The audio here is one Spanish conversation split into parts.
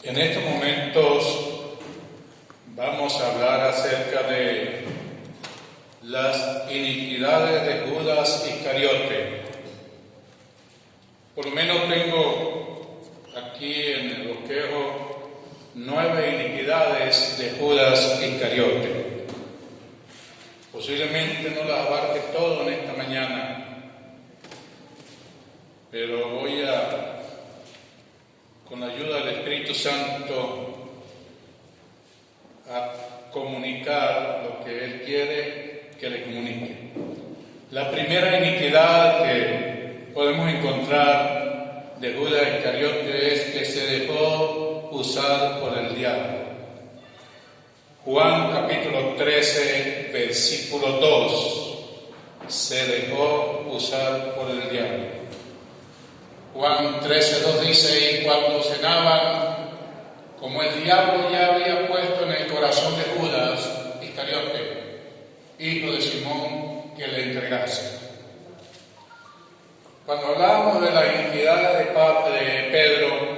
En estos momentos vamos a hablar acerca de las iniquidades de Judas Iscariote. Por lo menos tengo aquí en el bosquejo 9 iniquidades de Judas Iscariote. Posiblemente no las abarque todo en esta mañana, pero voy a, con la ayuda del Espíritu Santo, a comunicar lo que Él quiere que le comunique. La primera iniquidad que podemos encontrar de Judas Iscariote es que se dejó usar por el diablo. Juan capítulo 13, versículo 2, se dejó usar por el diablo. Juan 13:2 dice: y cuando cenaban, como el diablo ya había puesto en el corazón de Judas Iscariote, hijo de Simón, que le entregase. Cuando hablamos de la iniquidad de Pedro,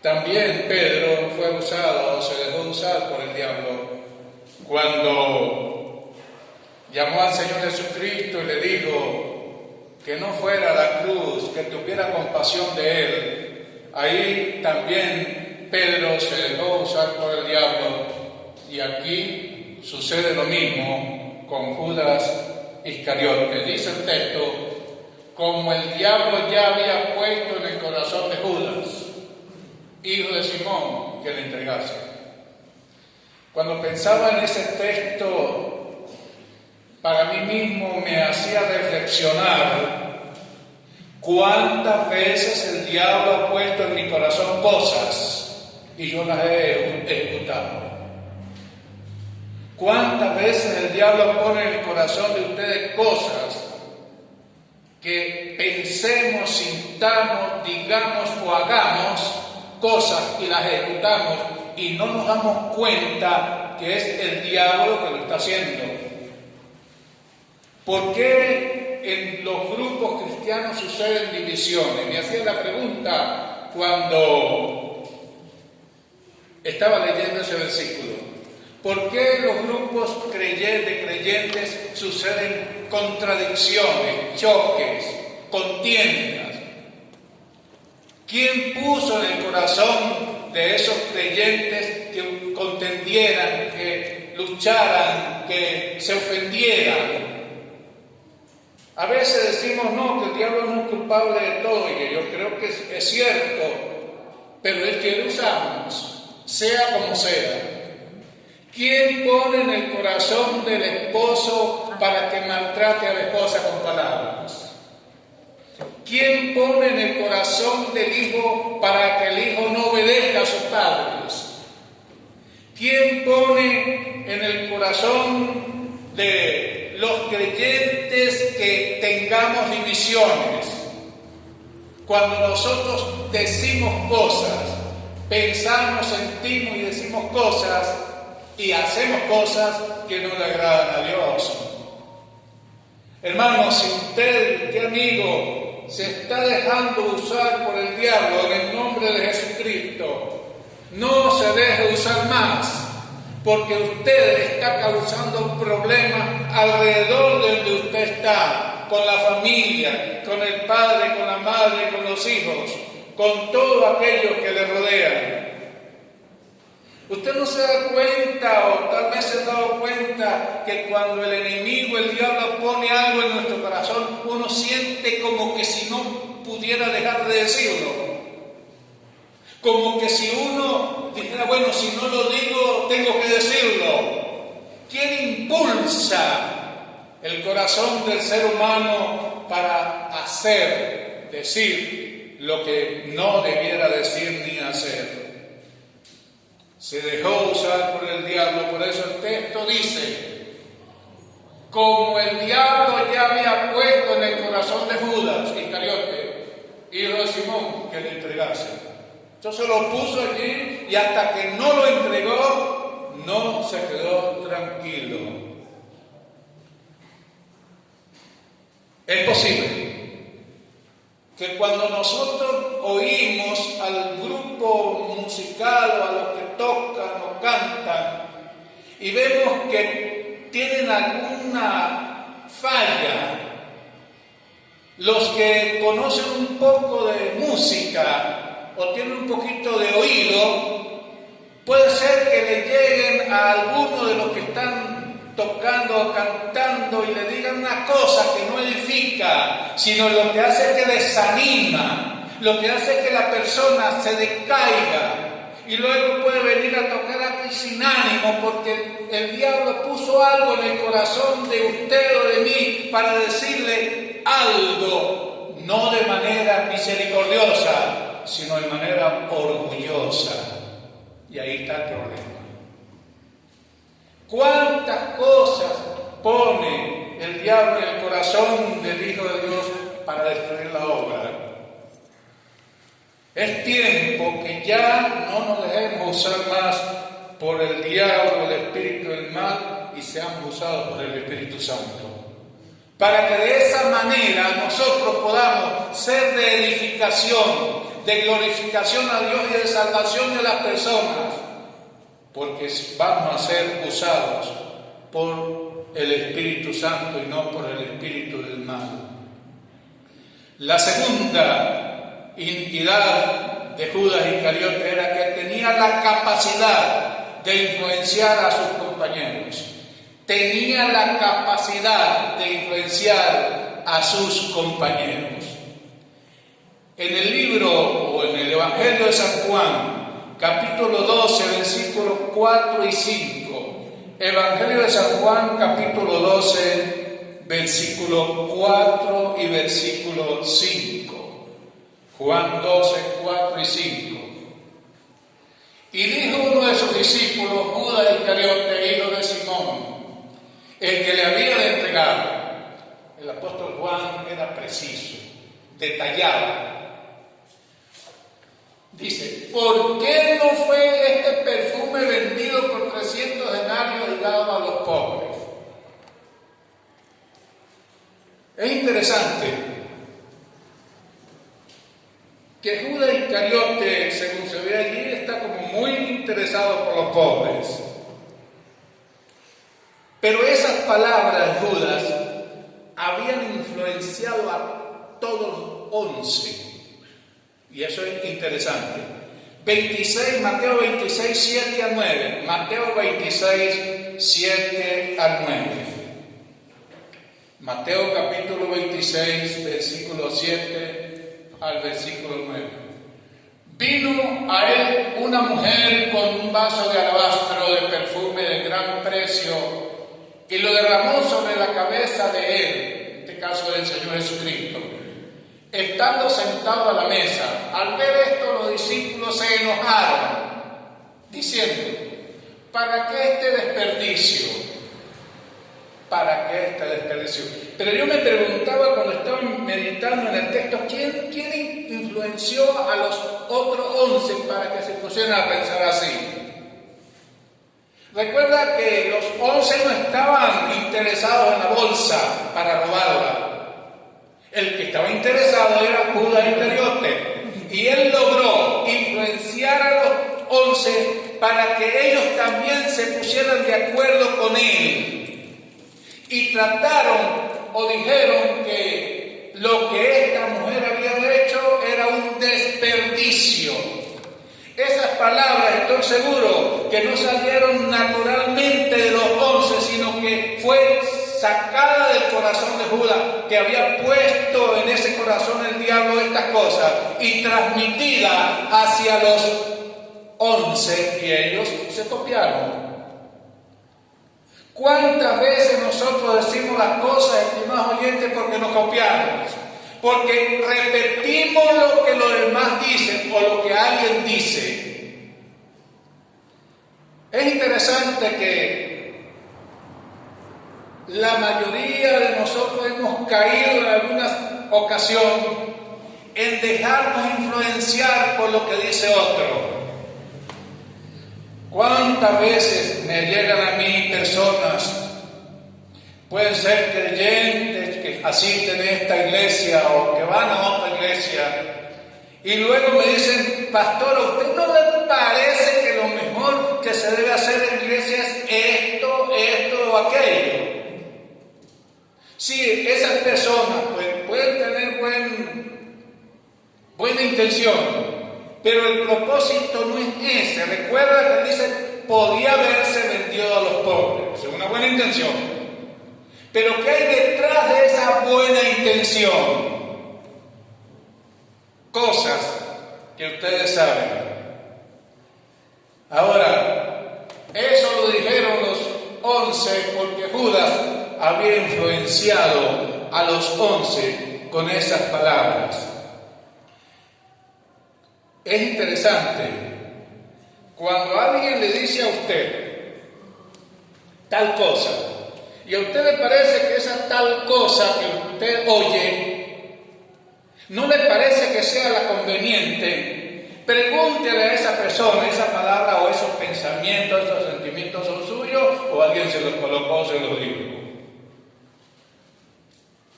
también Pedro fue usado, se dejó usar por el diablo, cuando llamó al Señor Jesucristo y le dijo que no fuera a la cruz, que tuviera compasión de él. Ahí también Pedro se dejó usar por el diablo, y aquí sucede lo mismo con Judas Iscariote. Dice el texto: como el diablo ya había puesto en el corazón de Judas, hijo de Simón, que le entregase. Cuando pensaba en ese texto, para mí mismo me hacía reflexionar cuántas veces el diablo ha puesto en mi corazón cosas y yo las he ejecutado. Cuántas veces el diablo pone en el corazón de ustedes cosas que pensemos, sintamos, digamos o hagamos cosas y las ejecutamos y no nos damos cuenta que es el diablo que lo está haciendo. ¿Por qué en los grupos cristianos suceden divisiones? Me hacía la pregunta cuando estaba leyendo ese versículo. ¿Por qué en los grupos de creyentes suceden contradicciones, choques, contiendas? ¿Quién puso en el corazón de esos creyentes que contendieran, que lucharan, que se ofendieran? A veces decimos no, que el diablo no es culpable de todo, y yo creo que es cierto, pero Él quiere usarnos, sea como sea. ¿Quién pone en el corazón del esposo para que maltrate a la esposa con palabras? ¿Quién pone en el corazón del hijo para que el hijo no obedezca a sus padres? ¿Quién pone en el corazón de los creyentes que tengamos divisiones? Cuando nosotros decimos cosas, pensamos, sentimos y decimos cosas y hacemos cosas que no le agradan a Dios. Hermanos, si usted amigo, se está dejando usar por el diablo en el nombre de Jesucristo, no se deje usar más, porque usted está causando problemas alrededor de donde usted está, con la familia, con el padre, con la madre, con los hijos, con todos aquellos que le rodean. Usted no se da cuenta, o tal vez se ha dado cuenta, que cuando el enemigo, el diablo, pone algo en nuestro corazón, uno siente como que si no pudiera dejar de decirlo. Como que si uno dijera, bueno, si no lo digo, tengo que decirlo. ¿Quién impulsa el corazón del ser humano para hacer, decir lo que no debiera decir ni hacer? Se dejó usar por el diablo. Por eso el texto dice: como el diablo ya había puesto en el corazón de Judas Iscariote, hijo de Simón, que le entregase. Entonces lo puso allí, y hasta que no lo entregó, no se quedó tranquilo. Es posible que cuando nosotros oímos al grupo musical o a los que tocan o cantan y vemos que tienen alguna falla. Los que conocen un poco de música o tienen un poquito de oído, puede ser que le lleguen a alguno de los que están tocando o cantando y le digan una cosa que no edifica, sino lo que hace que desanima, lo que hace que la persona se decaiga. Y luego puede venir a tocar aquí sin ánimo porque el diablo puso algo en el corazón de usted o de mí para decirle algo, no de manera misericordiosa, sino de manera orgullosa. Y ahí está el problema. ¿Cuántas cosas pone el diablo en el corazón del Hijo de Dios para destruir la obra? Es tiempo que ya no nos dejemos usar más por el diablo, el espíritu del mal, y seamos usados por el Espíritu Santo. Para que de esa manera nosotros podamos ser de edificación, de glorificación a Dios y de salvación de las personas, porque vamos a ser usados por el Espíritu Santo y no por el espíritu del mal. La segunda iniquidad de Judas Iscariote era que tenía la capacidad de influenciar a sus compañeros. Tenía la capacidad de influenciar a sus compañeros. En el libro o en el Evangelio de San Juan, capítulo 12, versículos 4 y 5. Evangelio de San Juan, capítulo 12, versículo 4 y versículo 5. Juan 12, 4 y 5. Y dijo uno de sus discípulos, Judas Iscariote, hijo de Simón, el que le había de entregar. El apóstol Juan era preciso, detallado. Dice, ¿por qué no fue este perfume vendido por 300 denarios y dado a los pobres? Es interesante que Judas Iscariote, según se ve allí, está como muy interesado por los pobres. Pero esas palabras de Judas habían influenciado a todos los 11. Y eso es interesante. Mateo 26, 7 al 9. Mateo 26, 7 al 9. Mateo capítulo 26, versículo 7 al versículo 9. Vino a él una mujer con un vaso de alabastro de perfume de gran precio y lo derramó sobre la cabeza de él, en este caso del Señor Jesucristo, estando sentado a la mesa. Al ver esto, los discípulos se enojaron, diciendo, ¿para qué este desperdicio? ¿Para qué este desperdicio? Pero yo me preguntaba cuando estaba meditando en el texto, ¿quién influenció a los otros 11 para que se pusieran a pensar así? Recuerda que los 11 no estaban interesados en la bolsa para robarla. El que estaba interesado era Judas Iscariote. Y él logró influenciar a los 11 para que ellos también se pusieran de acuerdo con él. Y trataron o dijeron que lo que esta mujer había hecho era un desperdicio. Esas palabras, estoy seguro, que no salieron naturalmente de los 11, sino que fue sacada del corazón de Judas, que había puesto en ese corazón el diablo estas cosas, y transmitida hacia los 11, y ellos se copiaron. ¿Cuántas veces nosotros decimos las cosas, estimados oyentes, porque nos copiamos? Porque repetimos lo que los demás dicen o lo que alguien dice. Es interesante que la mayoría de nosotros hemos caído en alguna ocasión en dejarnos influenciar por lo que dice otro. ¿Cuántas veces me llegan a mí personas, pueden ser creyentes que asisten a esta iglesia o que van a otra iglesia, Y luego me dicen, pastor, ¿a usted no le parece que lo mejor que se debe hacer en la iglesia es esto, esto o aquello? Sí, esas personas pues, pueden tener buena intención, pero el propósito no es ese. Recuerda que dice, podía haberse vendido a los pobres. Es una buena intención. Pero ¿qué hay detrás de esa buena intención? Cosas que ustedes saben. Ahora, eso lo dijeron los 11 porque Judas había influenciado a los 11 con esas palabras. Es interesante, cuando alguien le dice a usted tal cosa, y a usted le parece que esa tal cosa que usted oye no le parece que sea la conveniente, pregúntele a esa persona, esa palabra o esos pensamientos, esos sentimientos son suyos o alguien se los colocó o se los dijo.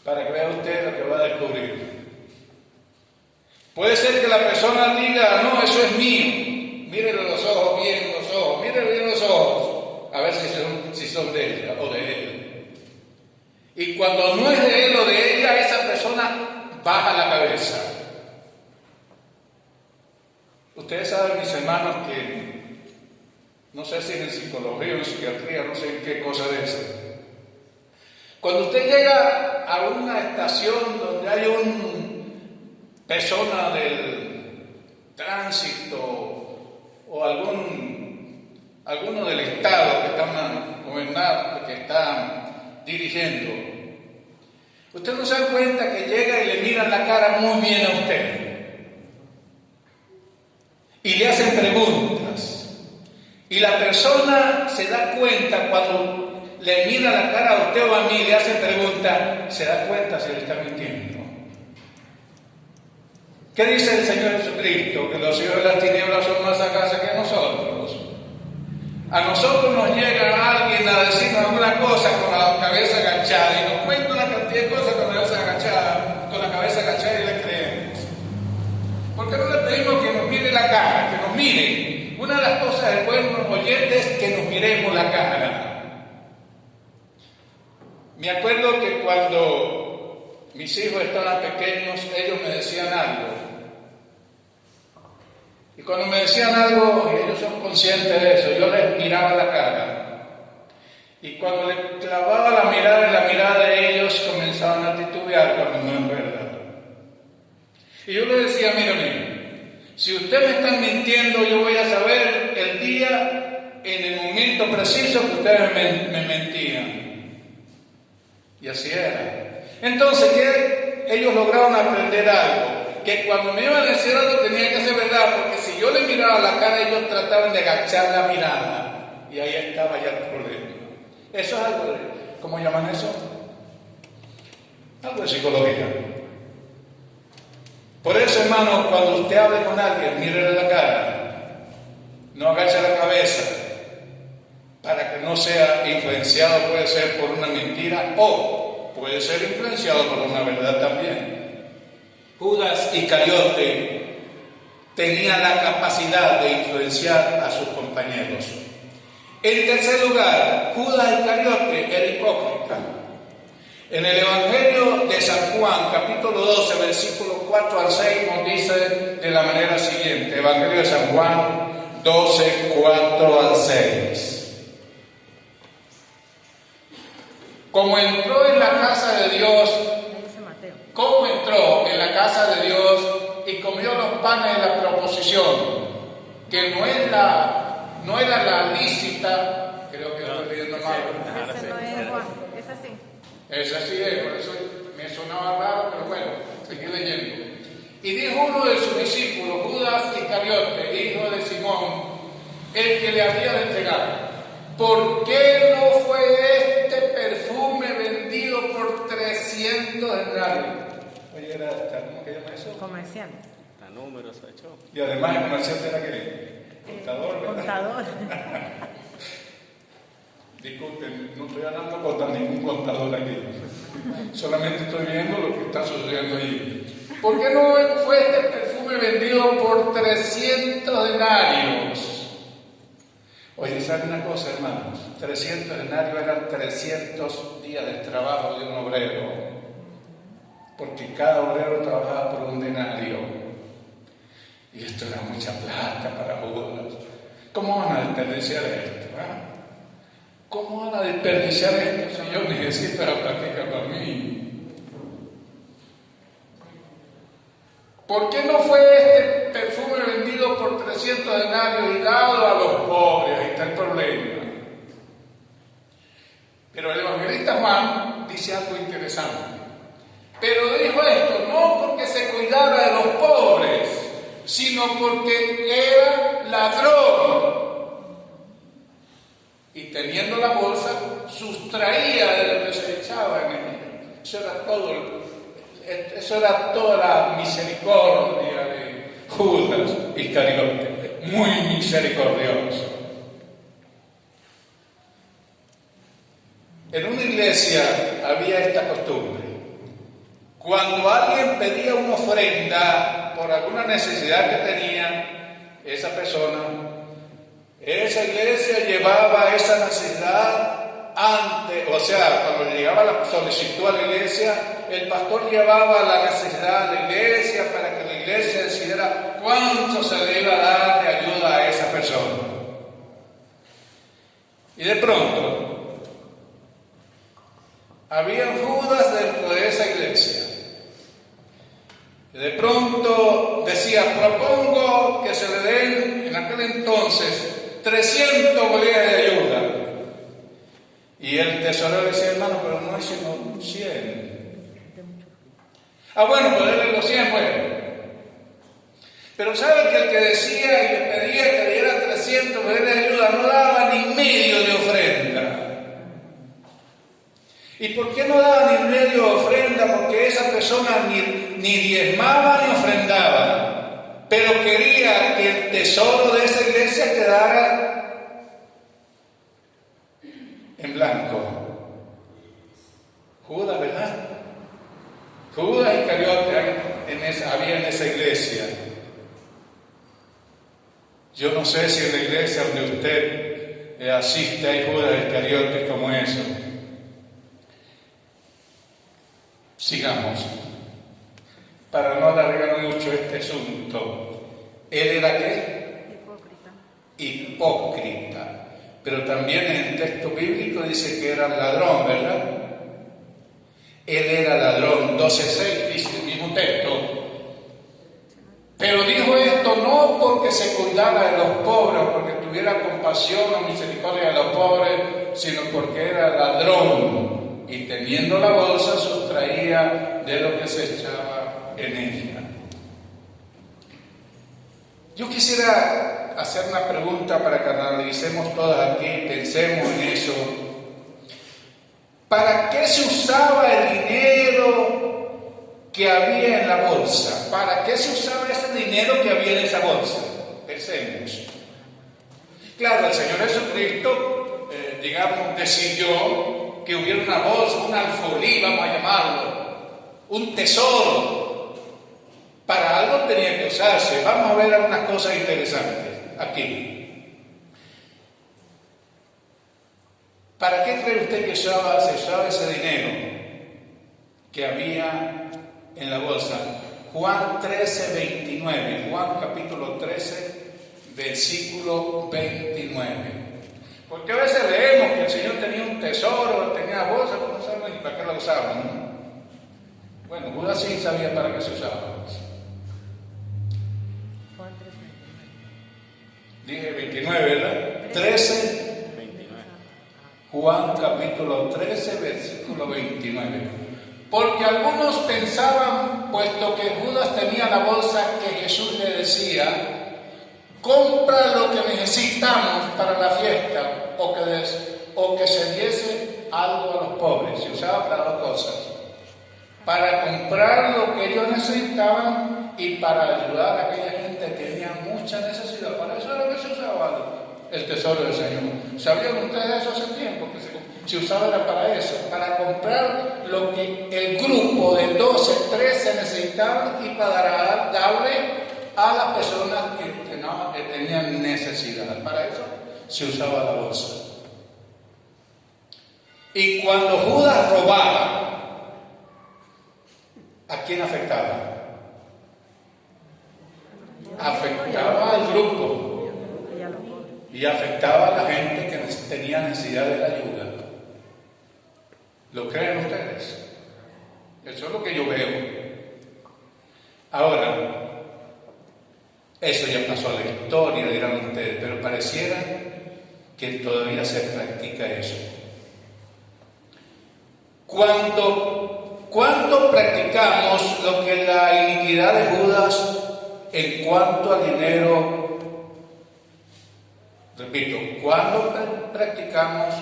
Para que vea usted lo que va a descubrir. Puede ser que la persona diga, no, eso es mío. Mírele los ojos bien, mírele bien los ojos, a ver si son de ella o de él. Y cuando no es de él o de ella, esa persona baja la cabeza. Ustedes saben, mis hermanos, que no sé si en psicología o en psiquiatría, no sé en qué cosa de eso. Cuando usted llega a una estación donde hay una persona del tránsito o alguno del Estado que están gobernando, que están dirigiendo, usted no se da cuenta que llega y le miran la cara muy bien a usted y le hacen preguntas y la persona se da cuenta cuando le mira la cara a usted o a mí y le hacen preguntas, se da cuenta si le está mintiendo. ¿Qué dice el Señor Jesucristo? Que los hijos de las tinieblas son más sagaces que nosotros. A nosotros nos llega alguien a decirnos alguna cosa con la cabeza agachada y nos cuenta una cantidad de cosas con la cabeza agachada y le creemos. ¿Por qué no le pedimos que nos mire la cara, que nos mire? Una de las cosas del buen oyente es que nos miremos la cara. Me acuerdo que cuando mis hijos estaban pequeños, ellos me decían algo. Y cuando me decían algo, y ellos son conscientes de eso, yo les miraba la cara. Y cuando les clavaba la mirada en la mirada de ellos, comenzaban a titubear cuando no es verdad. Y yo les decía, mírame, si ustedes me están mintiendo, yo voy a saber el día, en el momento preciso que ustedes me mentían. Y así era. Entonces, ¿qué? Ellos lograron aprender algo. Que cuando me iban a decir algo tenía que ser verdad, porque si yo les miraba la cara, ellos trataban de agachar la mirada. Y ahí estaba ya el problema. Eso es algo de, ¿cómo llaman eso? Algo de psicología. Por eso, hermano, cuando usted hable con alguien, mírele la cara. No agache la cabeza. Para que no sea influenciado, puede ser por una mentira o puede ser influenciado por una verdad también. Judas Iscariote tenía la capacidad de influenciar a sus compañeros. En tercer lugar, Judas Iscariote era hipócrita. En el Evangelio de San Juan, capítulo 12, versículos 4 al 6, nos dice de la manera siguiente. Evangelio de San Juan 12, 4 al 6. Como entró en la casa de Dios, ¿cómo entró en la casa de Dios y comió los panes de la proposición? Que no era la lícita, creo que estoy leyendo mal. Ese no es Juan, es así. Es así, por eso me sonaba raro, pero bueno, seguí leyendo. Y dijo uno de sus discípulos, Judas Iscariote, hijo de Simón, el que le había de entregar: ¿por qué no fue este perfume vendido por 300 denarios? Oye, ¿cómo que llama eso? Comerciante. A números ha hecho. Y además el comerciante era que contador, ¿verdad? Contador. Disculpen, no estoy hablando contra ningún contador aquí. Solamente estoy viendo lo que está sucediendo ahí. ¿Por qué no fue este perfume vendido por 300 denarios. Oye, ¿saben una cosa, hermanos? 300 denarios eran 300 días de trabajo de un obrero, porque cada obrero trabajaba por un denario. Y esto era mucha plata para Judas. ¿Cómo van a desperdiciar esto? ¿Cómo van a desperdiciar esto si yo necesito la plática para mí? ¿Por qué no fue este perfume vendido por 300 denarios y dado a los pobres? Ahí está el problema. Pero el evangelista Juan dice algo interesante. Pero dijo esto no porque se cuidara de los pobres, sino porque era ladrón. Y teniendo la bolsa, sustraía de lo que se echaba en ella. Eso era toda la misericordia de Judas Iscariote, muy misericordioso. En una iglesia había esta costumbre. Cuando alguien pedía una ofrenda por alguna necesidad que tenía esa persona, esa iglesia llevaba esa necesidad antes, o sea, cuando llegaba la solicitud a la iglesia, el pastor llevaba la necesidad a la iglesia para que la iglesia decidiera cuánto se le iba a dar de ayuda a esa persona. Y de pronto, había Judas dentro de esa iglesia. Y de pronto decía, propongo que se le den en aquel entonces 300 monedas de ayuda. Y el tesorero decía, hermano, pero no hay sino 100. Bueno, pues denle los 100, bueno. Pero ¿sabe que el que decía y le pedía que le diera 300 monedas de ayuda no daba ni medio de ofrenda? ¿Y por qué no daba ni medio de ofrenda? Porque esa persona ni diezmaba ni ofrendaba, pero quería que el tesoro de esa iglesia quedara en blanco. Judas, ¿verdad? Judas Iscariote había en esa iglesia. Yo no sé si en la iglesia donde usted asiste hay Judas Iscariote como eso. Sigamos. Para no alargar mucho este asunto. ¿Él era qué? Hipócrita. Pero también en el texto bíblico dice que era ladrón, ¿verdad? Él era ladrón. 12:6 dice el mismo texto. Pero dijo esto no porque se cuidara de los pobres, o porque tuviera compasión o misericordia de los pobres, sino porque era ladrón. Y teniendo la bolsa sustraía de lo que se echaba en ella. Yo quisiera hacer una pregunta para que analicemos todas aquí, pensemos en eso. ¿Para qué se usaba el dinero que había en la bolsa? ¿Para qué se usaba ese dinero que había en esa bolsa? Pensemos. Claro, el Señor Jesucristo, decidió que hubiera una bolsa, un alfolí, vamos a llamarlo, un tesoro. Para algo tenía que usarse. Vamos a ver algunas cosas interesantes aquí. ¿Para qué cree usted que se usaba ese dinero que había en la bolsa? Juan 13:29. Juan capítulo 13, versículo 29. Porque a veces leemos que el Señor tenía un tesoro, tenía bolsa, pero no sabemos ni para qué la usaban, ¿no? Bueno, Judas sí sabía para qué se usaba. Juan 13:29. Dije 29, ¿verdad? 13, 29. Juan capítulo 13, versículo 29. Porque algunos pensaban, puesto que Judas tenía la bolsa, que Jesús le decía, compra lo que necesitamos para la fiesta, o que se diese algo a los pobres. Se usaba para dos cosas: para comprar lo que ellos necesitaban y para ayudar a aquella gente que tenía mucha necesidad. Para eso era que se usaba el tesoro del Señor. ¿Sabían ustedes eso hace tiempo? Que se usaba era para eso, para comprar lo que el grupo de 12, 13 necesitaban y para darle a las personas que tenían necesidad. Para eso se usaba la bolsa. Y cuando Judas robaba, ¿a quién afectaba? Afectaba al grupo y afectaba a la gente que tenía necesidad de la ayuda. ¿Lo creen ustedes? Eso es lo que yo veo. Ahora, eso ya pasó a la historia, dirán ustedes, pero pareciera que todavía se practica eso. ¿Cuánto practicamos lo que la iniquidad de Judas en cuanto a dinero? Repito, ¿cuándo practicamos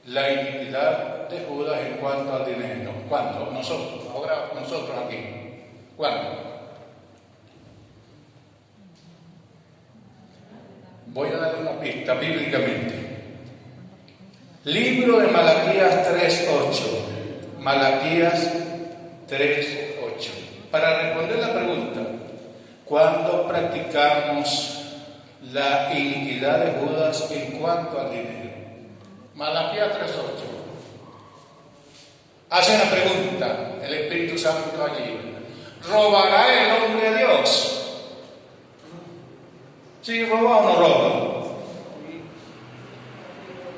la iniquidad de Judas en cuanto al dinero? ¿Cuándo? Nosotros, ahora nosotros aquí. ¿Cuándo? Voy a darle una pista bíblicamente. Libro de Malaquías 3:8. Malaquías 3:8. Para responder la pregunta, ¿cuándo practicamos la iniquidad de Judas en cuanto al dinero? Malaquías 3:8. Hace una pregunta el Espíritu Santo allí. ¿Robará el hombre a Dios? ¿Sí roba o no roba?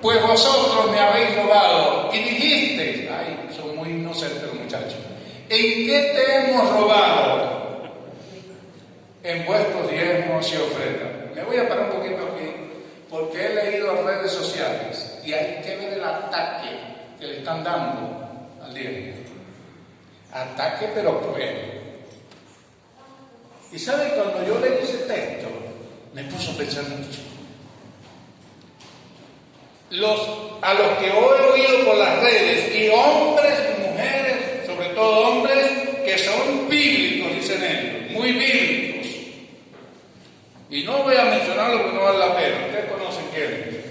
Pues vosotros me habéis robado y dijiste, ay, son muy inocentes los muchachos, ¿en qué te hemos robado? En vuestros diezmos y ofrendas. Me voy a parar un poquito aquí porque he leído las redes sociales y hay que ver el ataque que le están dando al diezmo. Ataque pero cruel. Y sabe, cuando yo leí ese texto me puso a pensar mucho. A los que he oído por las redes, y hombres y mujeres, sobre todo hombres que son bíblicos, dicen ellos, muy bíblicos. Y no voy a mencionarlo porque no vale la pena, ustedes conocen quiénes.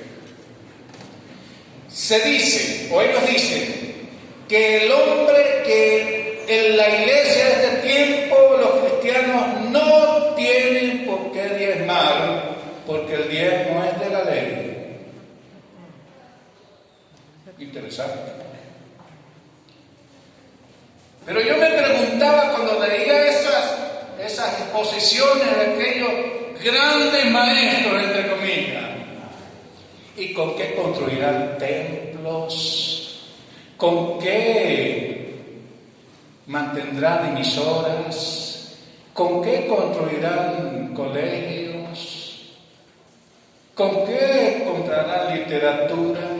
Se dice, o ellos dicen, que el hombre que en la iglesia de este tiempo, los cristianos no tienen por qué diezmar, porque el diezmo es de la ley. Interesante. Pero yo me preguntaba cuando leía esas exposiciones de aquellos grandes maestros, entre comillas, ¿y con qué construirán templos? ¿Con qué mantendrán emisoras? ¿Con qué construirán colegios? ¿Con qué comprarán literatura?